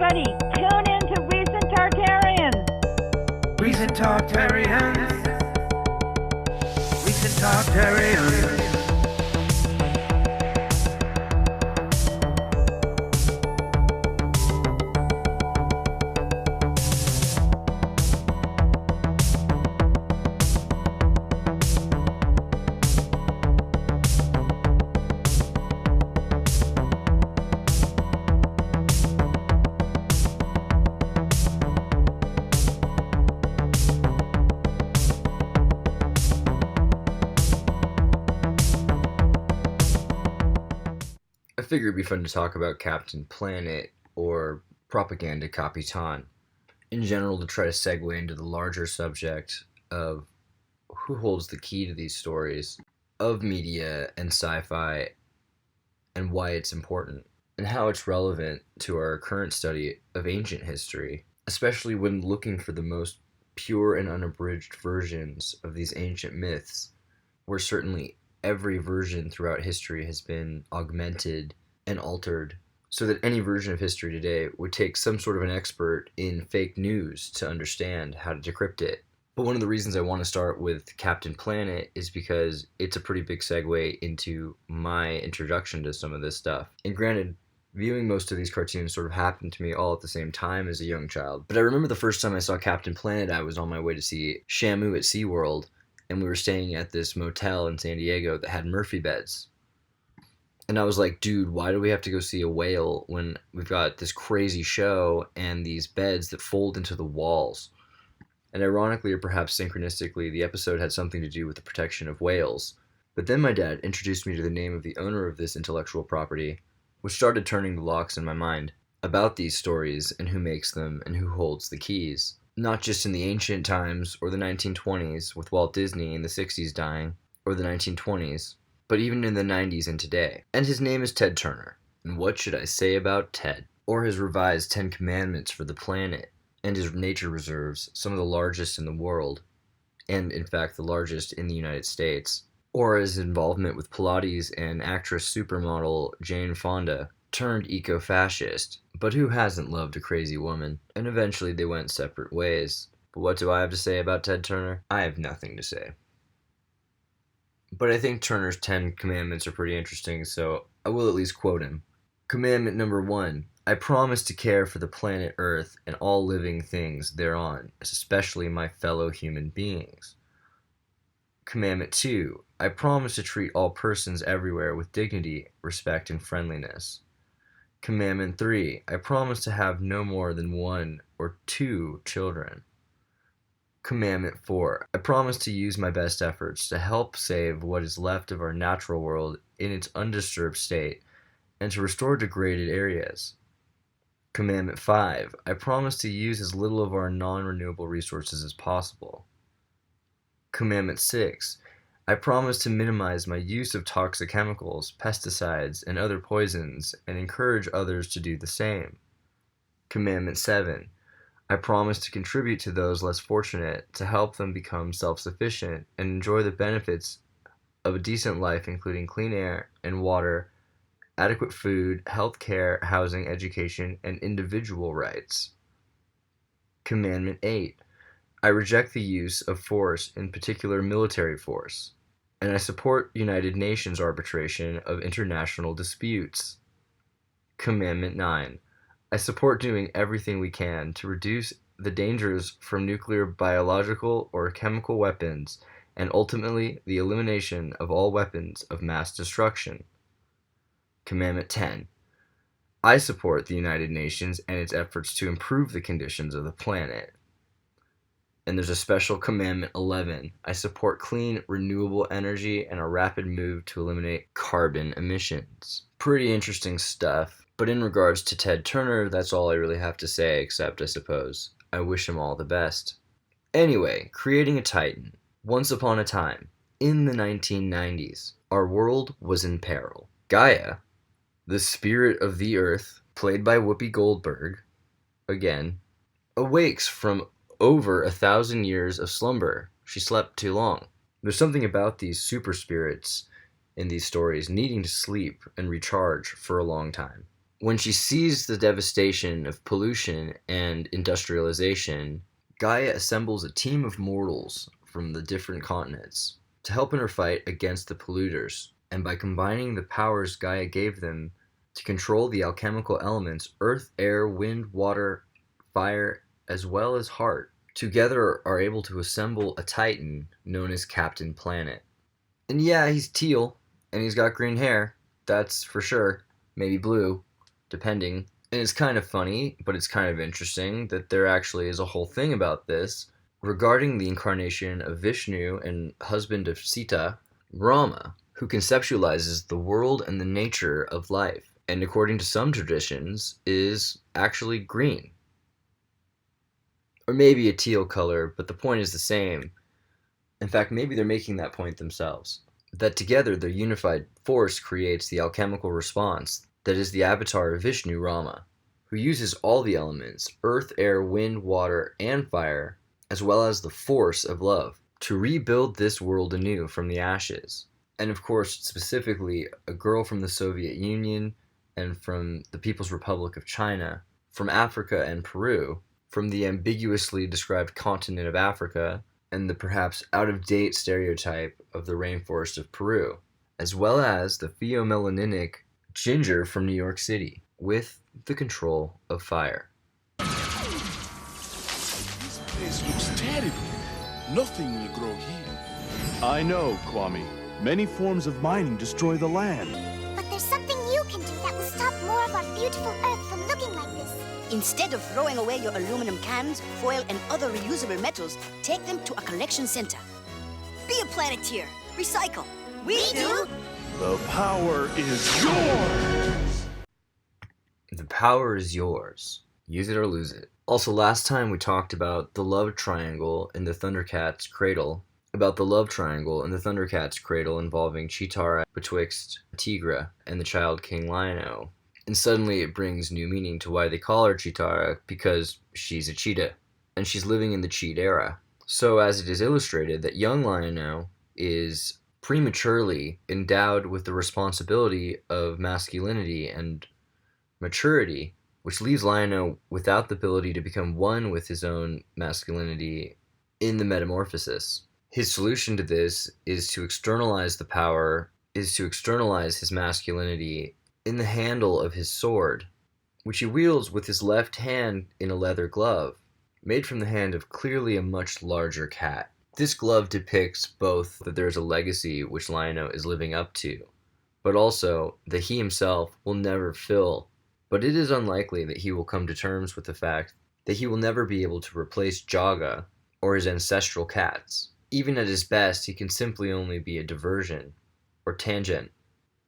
everybody, tune in to Recent Tartarians. Recent Tartarians. Recent Tartarians. I figured it'd be fun to talk about Captain Planet or Propaganda Capitan. In general, to try to segue into the larger subject of who holds the key to these stories of media and sci-fi and why it's important and how it's relevant to our current study of ancient history, especially when looking for the most pure and unabridged versions of these ancient myths, where certainly every version throughout history has been augmented and altered so that any version of history today would take some sort of an expert in fake news to understand how to decrypt it. But one of the reasons I want to start with Captain Planet is because it's a pretty big segue into my introduction to some of this stuff. And granted, viewing most of these cartoons sort of happened to me all at the same time as a young child. But I remember the first time I saw Captain Planet, I was on my way to see Shamu at SeaWorld, and we were staying at this motel in San Diego that had Murphy beds. And I was like, dude, why do we have to go see a whale when we've got this crazy show and these beds that fold into the walls? And ironically, or perhaps synchronistically, the episode had something to do with the protection of whales. But then my dad introduced me to the name of the owner of this intellectual property, which started turning the locks in my mind about these stories and who makes them and who holds the keys. Not just in the ancient times or the 1920s with Walt Disney in the 60s dying, or the 1920s, but even in the 90s and today. And his name is Ted Turner. And what should I say about Ted? Or his revised 10 Commandments for the planet, and his nature reserves, some of the largest in the world, and in fact the largest in the United States. Or his involvement with Pilates and actress supermodel Jane Fonda, turned eco-fascist, but who hasn't loved a crazy woman? And eventually they went separate ways. But what do I have to say about Ted Turner? I have nothing to say. But I think Turner's 10 Commandments are pretty interesting, so I will at least quote him. Commandment number 1. I promise to care for the planet Earth and all living things thereon, especially my fellow human beings. Commandment 2. I promise to treat all persons everywhere with dignity, respect, and friendliness. Commandment 3. I promise to have no more than 1 or 2 children. Commandment 4. I promise to use my best efforts to help save what is left of our natural world in its undisturbed state and to restore degraded areas. Commandment 5. I promise to use as little of our non-renewable resources as possible. Commandment 6. I promise to minimize my use of toxic chemicals, pesticides, and other poisons, and encourage others to do the same. Commandment 7. I promise to contribute to those less fortunate, to help them become self-sufficient, and enjoy the benefits of a decent life, including clean air and water, adequate food, health care, housing, education, and individual rights. Commandment 8. I reject the use of force, in particular military force, and I support United Nations arbitration of international disputes. Commandment 9. I support doing everything we can to reduce the dangers from nuclear, biological, or chemical weapons, and ultimately the elimination of all weapons of mass destruction. Commandment 10. I support the United Nations and its efforts to improve the conditions of the planet. And there's a special Commandment 11. I support clean, renewable energy and a rapid move to eliminate carbon emissions. Pretty interesting stuff. But in regards to Ted Turner, that's all I really have to say, except, I suppose, I wish him all the best. Anyway, creating a Titan. Once upon a time, in the 1990s, our world was in peril. Gaia, the spirit of the earth, played by Whoopi Goldberg, again, awakes from over 1,000 years of slumber. She slept too long. There's something about these super spirits in these stories needing to sleep and recharge for a long time. When she sees the devastation of pollution and industrialization, Gaia assembles a team of mortals from the different continents to help in her fight against the polluters, and by combining the powers Gaia gave them to control the alchemical elements earth, air, wind, water, fire, as well as heart, together are able to assemble a titan known as Captain Planet. And yeah, he's teal, and he's got green hair, that's for sure, maybe blue, depending. And it's kind of funny, but it's kind of interesting that there actually is a whole thing about this regarding the incarnation of Vishnu and husband of Sita, Rama, who conceptualizes the world and the nature of life, and according to some traditions, is actually green. Or maybe a teal color, but the point is the same. In fact, maybe they're making that point themselves. That together their unified force creates the alchemical response that is the avatar of Vishnu, Rama, who uses all the elements, earth, air, wind, water, and fire, as well as the force of love, to rebuild this world anew from the ashes. And of course, specifically, a girl from the Soviet Union and from the People's Republic of China, from Africa and Peru, from the ambiguously described continent of Africa, and the perhaps out-of-date stereotype of the rainforest of Peru, as well as the pheomelaninic ginger from New York City, with the control of fire. This place looks terrible. Nothing will grow here. I know, Kwame. Many forms of mining destroy the land. But there's something you can do that will stop more of our beautiful Earth from looking like this. Instead of throwing away your aluminum cans, foil, and other reusable metals, take them to a collection center. Be a planeteer. Recycle. We do. The power is yours! The power is yours. Use it or lose it. Also, last time we talked about the love triangle in the Thundercat's cradle, involving Chitara betwixt Tigra and the child King Lion-O. And suddenly it brings new meaning to why they call her Chitara, because she's a cheetah, and she's living in the cheat era. So as it is illustrated that young Lion-O is prematurely endowed with the responsibility of masculinity and maturity, which leaves Lion-O without the ability to become one with his own masculinity in the metamorphosis. His solution to this is to externalize his masculinity in the handle of his sword, which he wields with his left hand in a leather glove, made from the hand of clearly a much larger cat. This glove depicts both that there is a legacy which Lion-O is living up to, but also that he himself will never fill. But it is unlikely that he will come to terms with the fact that he will never be able to replace Jaga or his ancestral cats. Even at his best, he can simply only be a diversion, or tangent,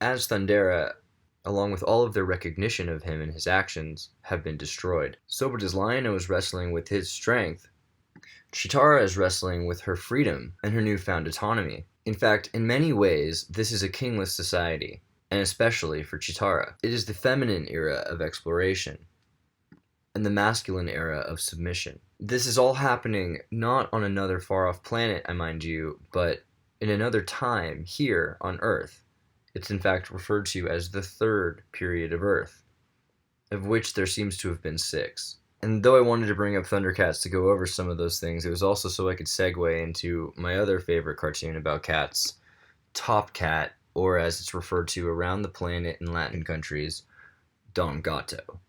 as Thundera, along with all of their recognition of him and his actions, have been destroyed. So but as Lion-O is wrestling with his strength, Chitara is wrestling with her freedom and her newfound autonomy. In fact, in many ways, this is a kingless society, and especially for Chitara. It is the feminine era of exploration, and the masculine era of submission. This is all happening not on another far-off planet, I mind you, but in another time here on Earth. It's in fact referred to as the third period of Earth, of which there seems to have been 6. And though I wanted to bring up Thundercats to go over some of those things, it was also so I could segue into my other favorite cartoon about cats, Top Cat, or as it's referred to around the planet in Latin countries, Don Gato.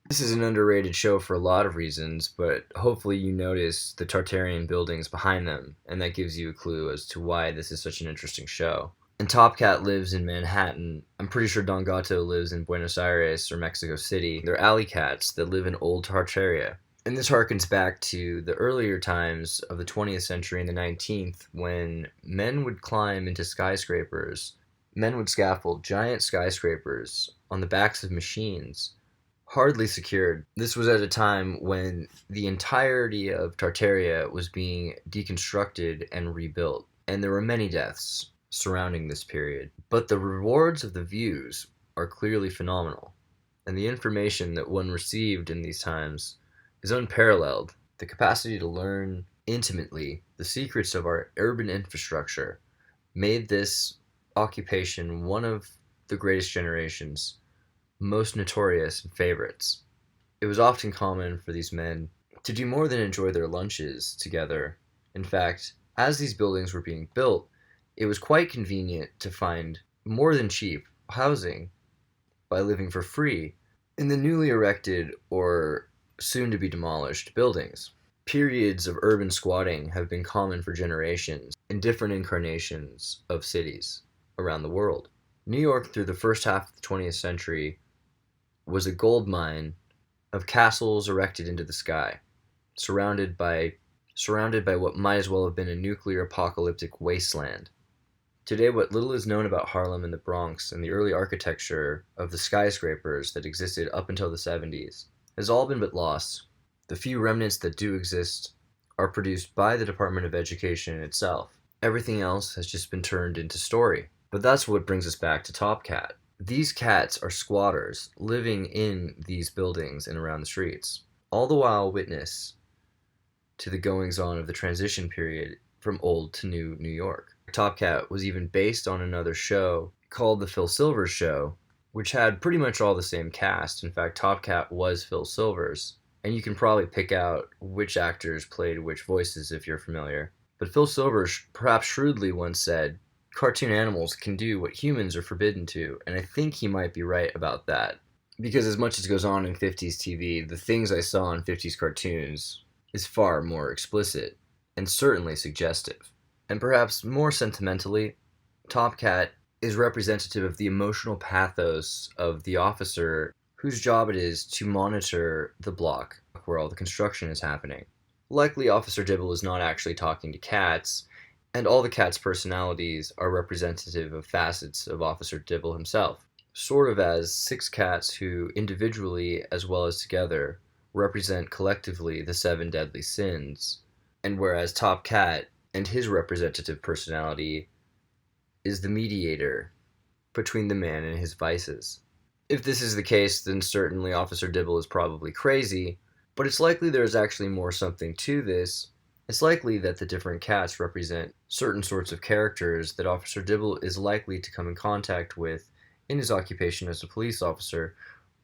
This is an underrated show for a lot of reasons, but hopefully you notice the Tartarian buildings behind them, and that gives you a clue as to why this is such an interesting show. And Top Cat lives in Manhattan. I'm pretty sure Don Gato lives in Buenos Aires or Mexico City. They're alley cats that live in old Tartaria. And this harkens back to the earlier times of the 20th century and the 19th, when men would climb into skyscrapers. Men would scaffold giant skyscrapers on the backs of machines, hardly secured. This was at a time when the entirety of Tartaria was being deconstructed and rebuilt, and there were many deaths surrounding this period. But the rewards of the views are clearly phenomenal, and the information that one received in these times is unparalleled. The capacity to learn intimately the secrets of our urban infrastructure made this occupation one of the greatest generations most notorious and favorites. It was often common for these men to do more than enjoy their lunches together. In fact, as these buildings were being built, it was quite convenient to find more than cheap housing by living for free in the newly erected or soon to be demolished buildings. Periods of urban squatting have been common for generations in different incarnations of cities around the world. New York, through the first half of the 20th century, was a gold mine of castles erected into the sky, surrounded by what might as well have been a nuclear apocalyptic wasteland. Today, what little is known about Harlem and the Bronx and the early architecture of the skyscrapers that existed up until the 70s has all been but lost. The few remnants that do exist are produced by the Department of Education itself. Everything else has just been turned into story. But that's what brings us back to Top Cat. These cats are squatters living in these buildings and around the streets, all the while witness to the goings-on of the transition period from old to new New York. Top Cat was even based on another show called The Phil Silvers Show, which had pretty much all the same cast. In fact, Top Cat was Phil Silvers, and you can probably pick out which actors played which voices if you're familiar. But Phil Silvers perhaps shrewdly once said, "Cartoon animals can do what humans are forbidden to," and I think he might be right about that. Because as much as goes on in 50s TV, the things I saw in 50s cartoons is far more explicit, and certainly suggestive. And perhaps more sentimentally, Top Cat is representative of the emotional pathos of the officer whose job it is to monitor the block where all the construction is happening. Likely Officer Dibble is not actually talking to cats, and all the cats' personalities are representative of facets of Officer Dibble himself, sort of as 6 cats who, individually as well as together, represent collectively the 7 deadly sins, and whereas Top Cat and his representative personality is the mediator between the man and his vices. If this is the case, then certainly Officer Dibble is probably crazy, but it's likely there is actually more something to this. It's likely that the different cats represent certain sorts of characters that Officer Dibble is likely to come in contact with in his occupation as a police officer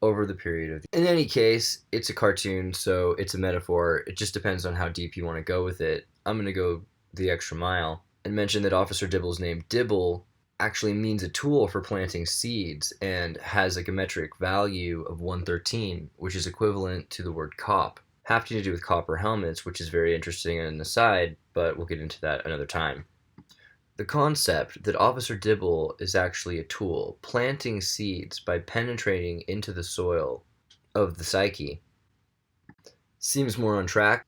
over the period of... In any case, it's a cartoon, so it's a metaphor. It just depends on how deep you want to go with it. I'm going to go the extra mile and mention that Officer Dibble's name Dibble actually means a tool for planting seeds and has a geometric value of 113, which is equivalent to the word cop. Having to do with copper helmets, which is very interesting and an aside, but we'll get into that another time. The concept that Officer Dibble is actually a tool, planting seeds by penetrating into the soil of the psyche, seems more on track.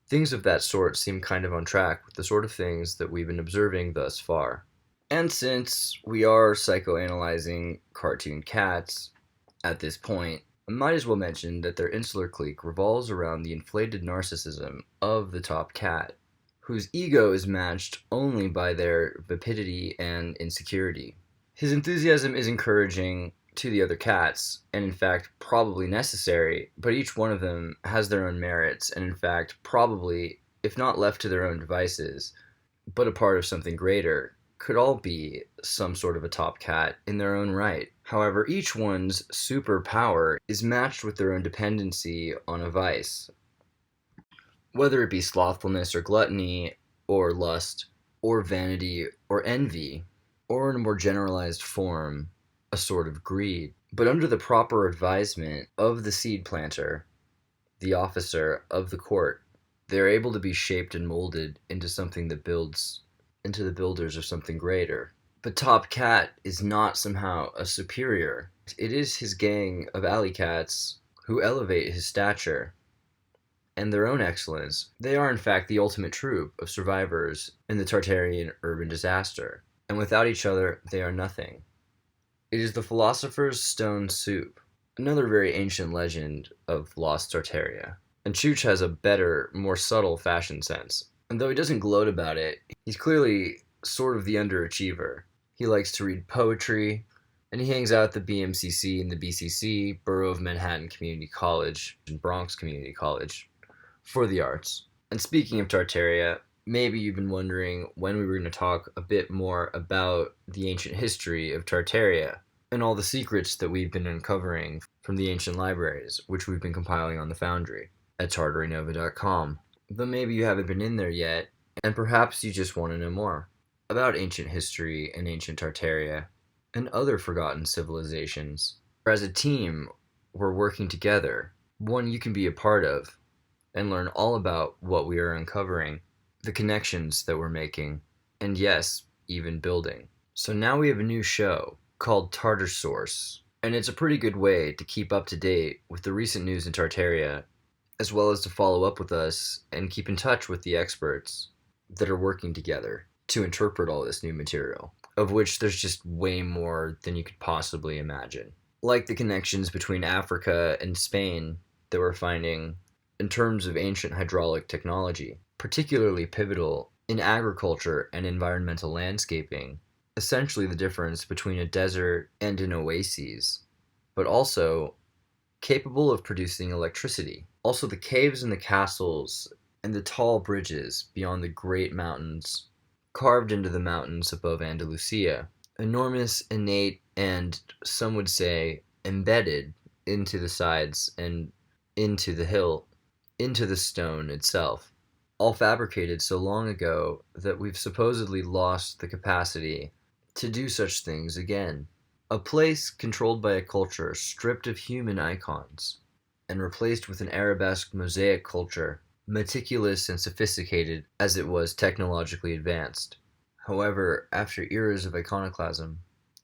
Things of that sort seem kind of on track with the sort of things that we've been observing thus far. And since we are psychoanalyzing cartoon cats at this point, I might as well mention that their insular clique revolves around the inflated narcissism of the Top Cat, whose ego is matched only by their vapidity and insecurity. His enthusiasm is encouraging to the other cats, and in fact probably necessary, but each one of them has their own merits, and in fact probably, if not left to their own devices, but a part of something greater, could all be some sort of a top cat in their own right. However, each one's superpower is matched with their own dependency on a vice. Whether it be slothfulness or gluttony, or lust, or vanity, or envy, or in a more generalized form, a sort of greed. But under the proper advisement of the seed planter, the officer of the court, they are able to be shaped and molded into something that builds into the builders of something greater. But Top Cat is not somehow a superior. It is his gang of alley cats who elevate his stature and their own excellence. They are in fact the ultimate troupe of survivors in the Tartarian urban disaster, and without each other they are nothing. It is the philosopher's stone soup, another very ancient legend of lost Tartaria. And Chooch has a better, more subtle fashion sense. And though he doesn't gloat about it, he's clearly sort of the underachiever. He likes to read poetry, and he hangs out at the BMCC and the BCC, Borough of Manhattan Community College, and Bronx Community College, for the arts. And speaking of Tartaria, maybe you've been wondering when we were going to talk a bit more about the ancient history of Tartaria. and all the secrets that we've been uncovering from the ancient libraries, which we've been compiling on the Foundry at tartarinova.com. Though maybe you haven't been in there yet, and perhaps you just want to know more about ancient history and ancient Tartaria and other forgotten civilizations. As a team, we're working together, one you can be a part of, and learn all about what we are uncovering, the connections that we're making, and yes, even building. So now we have a new show called Tartar Source, and it's a pretty good way to keep up to date with the recent news in Tartaria, as well as to follow up with us and keep in touch with the experts that are working together to interpret all this new material, of which there's just way more than you could possibly imagine. Like the connections between Africa and Spain that we're finding in terms of ancient hydraulic technology, particularly pivotal in agriculture and environmental landscaping, essentially the difference between a desert and an oasis, but also capable of producing electricity. Also the caves and the castles and the tall bridges beyond the great mountains carved into the mountains above Andalusia, enormous, innate, and some would say embedded into the sides and into the hill, into the stone itself, all fabricated so long ago that we've supposedly lost the capacity to do such things again. A place controlled by a culture stripped of human icons and replaced with an arabesque mosaic culture, meticulous and sophisticated as it was technologically advanced. However, after eras of iconoclasm,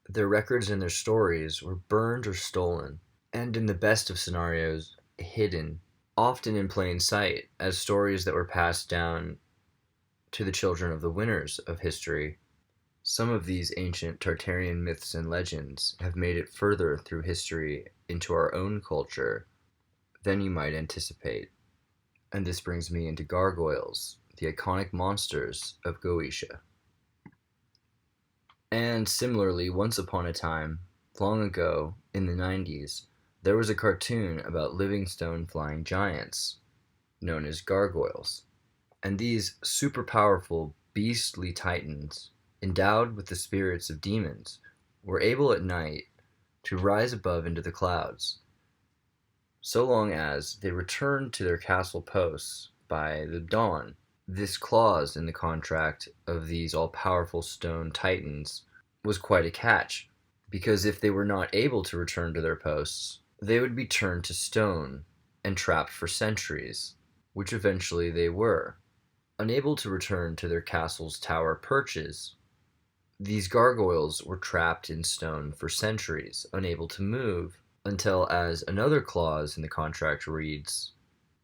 their records and their stories were burned or stolen, and in the best of scenarios, hidden, often in plain sight, as stories that were passed down to the children of the winners of history. Some of these ancient Tartarian myths and legends have made it further through history into our own culture than you might anticipate. And this brings me into Gargoyles, the iconic monsters of Goetia. And similarly, once upon a time, long ago, in the 90s, there was a cartoon about living stone flying giants, known as gargoyles. And these super powerful, beastly titans, endowed with the spirits of demons, were able at night to rise above into the clouds, so long as they returned to their castle posts by the dawn. This clause in the contract of these all-powerful stone titans was quite a catch, because if they were not able to return to their posts, they would be turned to stone and trapped for centuries, which eventually they were. Unable to return to their castle's tower perches, these gargoyles were trapped in stone for centuries, unable to move, until, as another clause in the contract reads,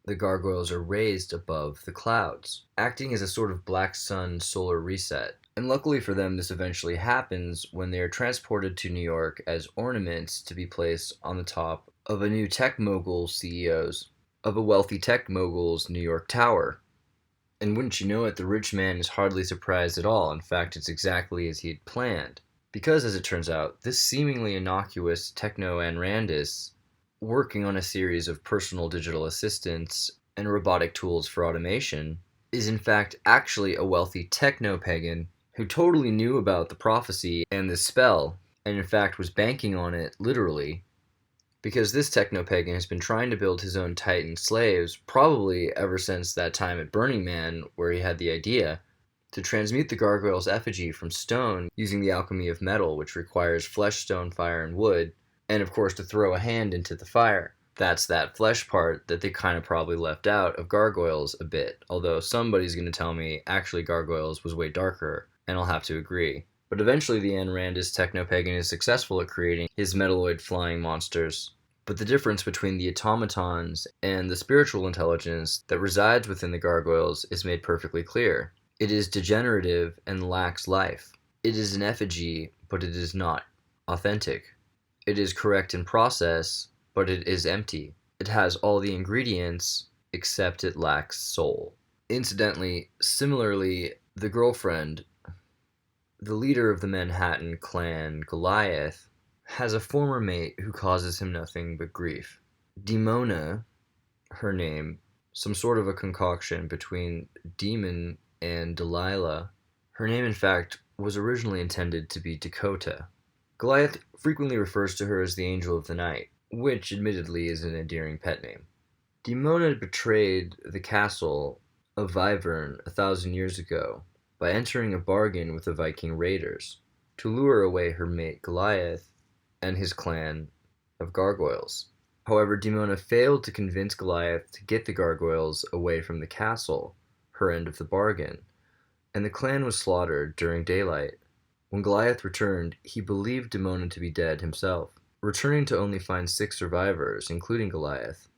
the gargoyles are raised above the clouds, acting as a sort of black sun solar reset. And luckily for them, this eventually happens when they are transported to New York as ornaments to be placed on the top of a new tech mogul CEO's, of a wealthy tech mogul's New York tower. And wouldn't you know it, the rich man is hardly surprised at all. In fact, it's exactly as he had planned. Because, as it turns out, this seemingly innocuous techno-anrandus, working on a series of personal digital assistants and robotic tools for automation, is in fact actually a wealthy Techno Pagan who totally knew about the prophecy and the spell, and in fact was banking on it, literally, because this Techno Pagan has been trying to build his own Titan slaves, probably ever since that time at Burning Man, where he had the idea, to transmute the gargoyle's effigy from stone using the alchemy of metal, which requires flesh, stone, fire, and wood, and of course to throw a hand into the fire. That's that flesh part that they kind of probably left out of Gargoyles a bit, although somebody's going to tell me actually Gargoyles was way darker, and I'll have to agree. But eventually the Anrandus Techno-Pagan is successful at creating his metalloid flying monsters. But the difference between the automatons and the spiritual intelligence that resides within the gargoyles is made perfectly clear. It is degenerative and lacks life. It is an effigy, but it is not authentic. It is correct in process, but it is empty. It has all the ingredients, except it lacks soul. Incidentally, similarly, the girlfriend, the leader of the Manhattan clan, Goliath, has a former mate who causes him nothing but grief. Damona, her name, some sort of a concoction between demon and Delilah. Her name, in fact, was originally intended to be Dakota, Goliath frequently refers to her as the Angel of the Night, which admittedly is an endearing pet name. Damona betrayed the castle of Wyvern 1,000 years ago by entering a bargain with the Viking raiders to lure away her mate Goliath and his clan of Gargoyles. However, Damona failed to convince Goliath to get the Gargoyles away from the castle, her end of the bargain, and the clan was slaughtered during daylight. When Goliath returned, he believed Damona to be dead himself, returning to only find 6 survivors, including Goliath.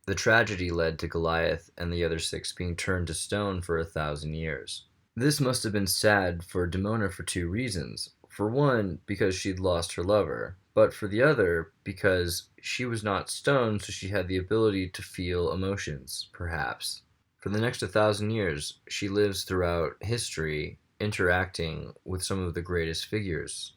The tragedy led to Goliath and the other 6 being turned to stone for 1,000 years. This must have been sad for Damona for 2 reasons. For one, because she'd lost her lover, but for the other, because she was not stone, so she had the ability to feel emotions, perhaps. For the next 1,000 years, she lives throughout history, interacting with some of the greatest figures,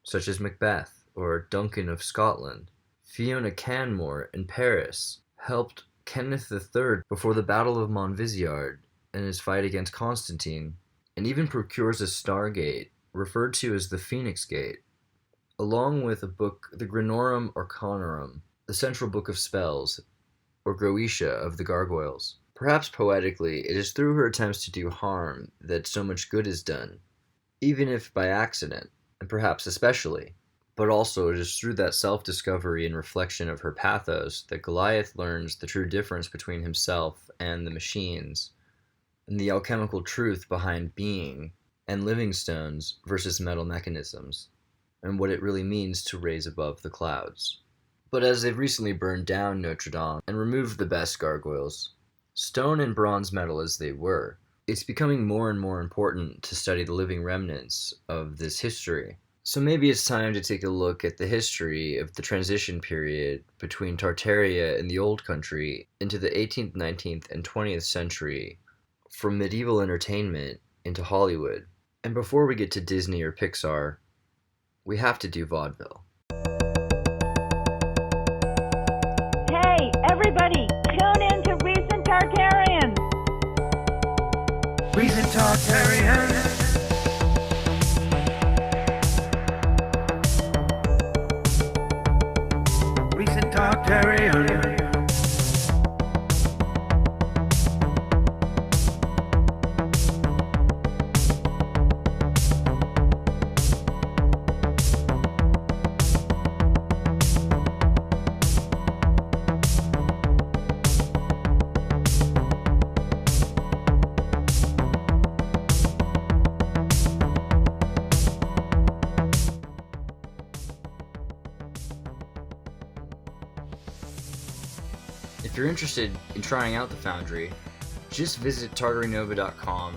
such as Macbeth or Duncan of Scotland. Fiona Canmore in Paris helped Kenneth III before the Battle of Montvisiard in his fight against Constantine, and even procures a stargate, referred to as the Phoenix Gate, along with a book, the Granorum Arcanorum, the central book of spells, or Groetia of the Gargoyles. Perhaps poetically, it is through her attempts to do harm that so much good is done, even if by accident, and perhaps especially. But also it is through that self-discovery and reflection of her pathos that Goliath learns the true difference between himself and the machines, and the alchemical truth behind being and living stones versus metal mechanisms, and what it really means to raise above the clouds. But as they've recently burned down Notre Dame and removed the best gargoyles, stone and bronze metal as they were, it's becoming more and more important to study the living remnants of this history. So maybe it's time to take a look at the history of the transition period between Tartaria and the Old Country into the 18th, 19th, and 20th century, from medieval entertainment into Hollywood. And before we get to Disney or Pixar, we have to do vaudeville. Hey, everybody, tune in to Recent Tartarians. Recent Tartarians. Recent Tartarians. If you're interested in trying out the Foundry, just visit tartarinova.com